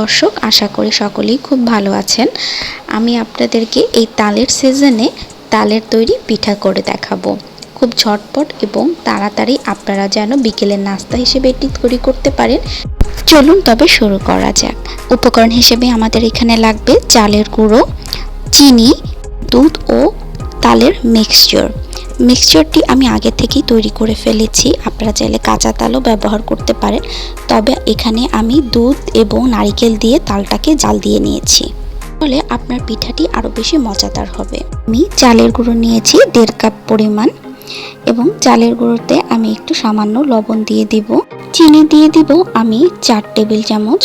দর্শক, আশা করি সকলেই খুব ভালো আছেন। আমি আপনাদেরকে এই তালের সিজনে তালের তৈরি পিঠা করে দেখাবো। খুব ঝটপট এবং তাড়াতাড়ি আপনারা যেন বিকেলের নাস্তা হিসেবে এটি তৈরি করতে পারেন। চলুন তবে শুরু করা যাক। উপকরণ হিসেবে আমাদের এখানে লাগবে চালের গুঁড়ো, চিনি, দুধ ও তালের মিক্সচারটি আমি আগে থেকেই তৈরি করে ফেলেছি। আপনারা চাইলে কাঁচা তালও ব্যবহার করতে পারেন, তবে এখানে আমি দুধ এবং নারকেল দিয়ে তালটাকে জাল দিয়ে নিয়েছি, ফলে আপনার পিঠাটি আরও বেশি মজাদার হবে। আমি চালের গুঁড়ো নিয়েছি 1.5 কাপ পরিমাণ এবং চালের গুঁড়োতে আমি একটু সামান্য লবণ দিয়ে দিব। চিনি দিয়ে দিব আমি 4 টেবিল চামচ।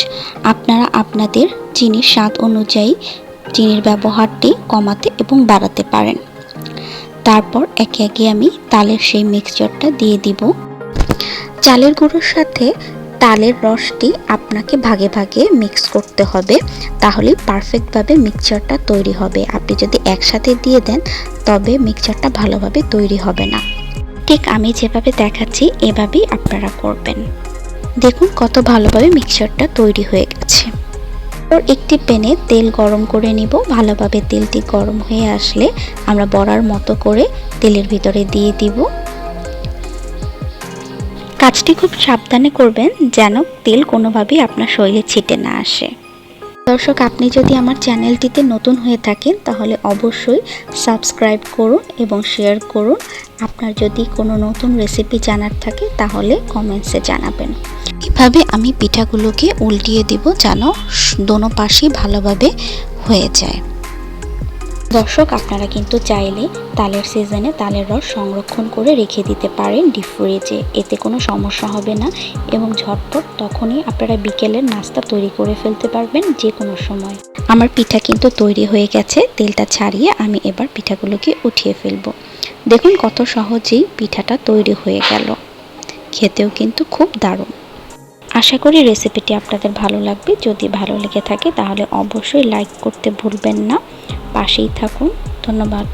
আপনারা আপনাদের চিনির স্বাদ অনুযায়ী চিনির ব্যবহারটি কমাতে এবং বাড়াতে পারেন। তারপর একে একে আমি তালের সেই মিক্সচারটা দিয়ে দিব। চালের গুঁড়োর সাথে তালের রসটি আপনাকে ভাগে ভাগে মিক্স করতে হবে, তাহলেই পারফেক্টভাবে মিক্সচারটা তৈরি হবে। আপনি যদি একসাথে দিয়ে দেন তবে মিক্সচারটা ভালোভাবে তৈরি হবে না। ঠিক আমি যেভাবে দেখাচ্ছি এভাবেই আপনারা করবেন। দেখুন কত ভালোভাবে মিক্সচারটা তৈরি হয়ে গেছে। একটি প্যানে তেল গরম করে নিব। ভালোভাবে তেলটি গরম হয়ে আসলে আমরা বড়ার মতো করে তেলের ভিতরে দিয়ে দিব। কাজটি খুব সাবধানে করবেন যেন তেল কোনোভাবেই আপনার শরীরে ছিটে না আসে। দর্শক, আপনি যদি আমার চ্যানেলটিতে নতুন হয়ে থাকেন তাহলে অবশ্যই সাবস্ক্রাইব করুন এবং শেয়ার করুন। আপনার যদি কোনো নতুন রেসিপি জানার থাকে তাহলে কমেন্টসে জানাবেন। এভাবে আমি পিঠাগুলোকে উল্টিয়ে দিব যেন দোনো পাশেই ভালোভাবে হয়ে যায়। দর্শক, আপনারা কিন্তু চাইলে তালের সিজনে তালের রস সংরক্ষণ করে রেখে দিতে পারেন ডিপ ফ্রিজে, এতে কোনো সমস্যা হবে না এবং ঝটপট তখনই আপনারা বিকেলের নাস্তা তৈরি করে ফেলতে পারবেন যে কোনো সময়। আমার পিঠা কিন্তু তৈরি হয়ে গেছে। তেলটা ছাড়িয়ে আমি এবার পিঠাগুলোকে উঠিয়ে ফেলবো। দেখুন কত সহজেই পিঠাটা তৈরি হয়ে গেল। খেতেও কিন্তু খুব দারুণ। আশা করি রেসিপিটি আপনাদের ভালো লাগবে। যদি ভালো লেগে থাকে তাহলে অবশ্যই লাইক করতে ভুলবেন না। পাশেই থাকুন। ধন্যবাদ।